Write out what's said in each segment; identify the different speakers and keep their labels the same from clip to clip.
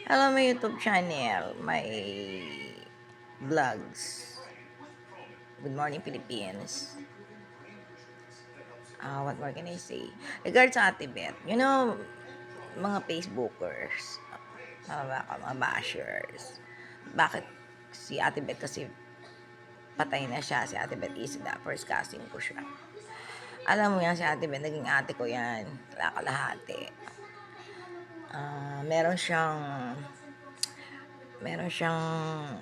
Speaker 1: Hello, my YouTube channel, my vlogs. Good morning, Philippines. What more can I say? Regards sa Ate Beth, mga Facebookers, mga bashers, bakit si Ate Beth kasi patay na siya, si Ate Beth Isda, first casting ko siya. Alam mo yan, si Ate Beth, naging ate ko yan, kalahati. Meron siyang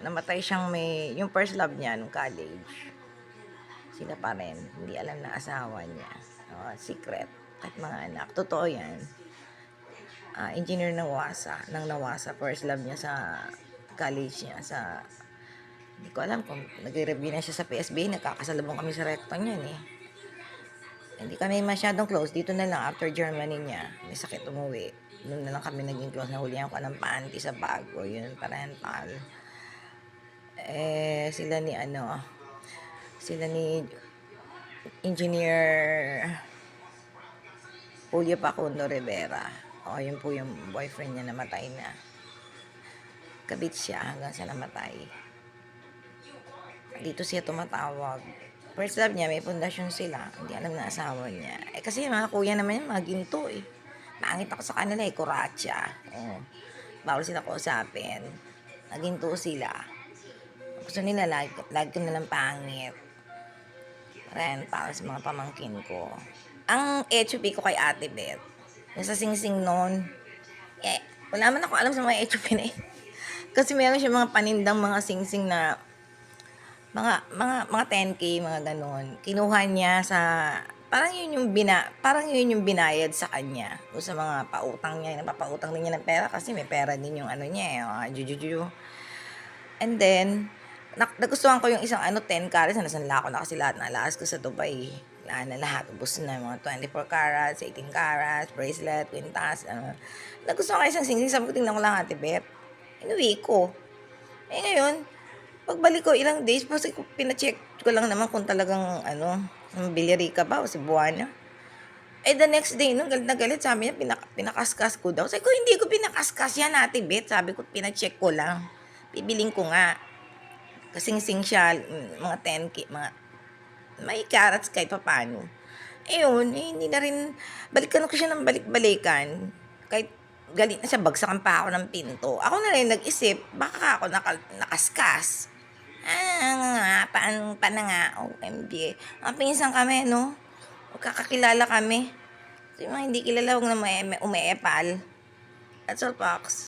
Speaker 1: namatay siyang yung first love niya nung college. Sila pa rin, hindi alam na asawa niya. Secret, at mga anak. Totoo yan. Engineer ng Nawasa, first love niya sa college niya, hindi ko alam kung nagre-review na siya sa PSB, nagkakasalubong kami sa recto niyan eh. Hindi kami masyadong close, dito na lang after Germany niya, may sakit umuwi. Doon na lang kami naging close, nahulihan ko ng panty sa bago, yun, parental. Sila ni Engineer Julio Facundo Rivera. Yun po yung boyfriend niya, namatay na. Kabit siya hanggang sa namatay. Dito siya tumatawag. First love niya, may pundasyon sila. Hindi alam na asawa niya. Kasi mga kuya naman yung mga ginto eh. Pangit ako sa kanila eh, kuratsa. Bawal sila kausapin. Naginto sila. Gusto nila lagi ko nalang pangit. Rental sa mga pamangkin ko. Ang HOP ko kay Ate Beth, yung sa sing-sing noon, wala man ako alam sa mga HOP na eh. Kasi meron siya mga panindang mga sing-sing na mga 10K, mga ganon. Kinuha niya parang yun yung binayad sa kanya. O sa mga pautang niya, napapautang din niya ng pera kasi may pera din yung niya eh, jujuju. And then, nagustuhan ko yung isang 10 carats, nasanla ko na kasi lahat na alas ko sa Dubai. Wala na lahat, ubos na mga 24 carats, 18 carats, bracelet, quintas, Nagustuhan ko isang sing-sing, sabi ko, tingnan ko lang Ate Beth. Inuwi ko. Ngayon, pagbalik ko ilang days, kasi pina-check ko lang naman kung talagang Billy ka ba o Cebuana. The next day, nung galit na galit, sabi niya, pinakaskas ko daw. Sabi ko, hindi ko pinakaskas yan, Ate Beth. Sabi ko, pina-check ko lang. Bibiling ko nga. Kasing-sing siya, mga 10K, mga may carats kahit papano. Hindi na rin, balikan ko siya ng balik-balikan. Kahit galit na siya, bagsakan pa ako ng pinto. Ako na rin nag-isip, baka ako nakaskas. Paano nga, OMG. Mga pinsan kami, no? Magkakakilala kami. So, yung mga hindi kilala, huwag na umeepal. That's all, Fox.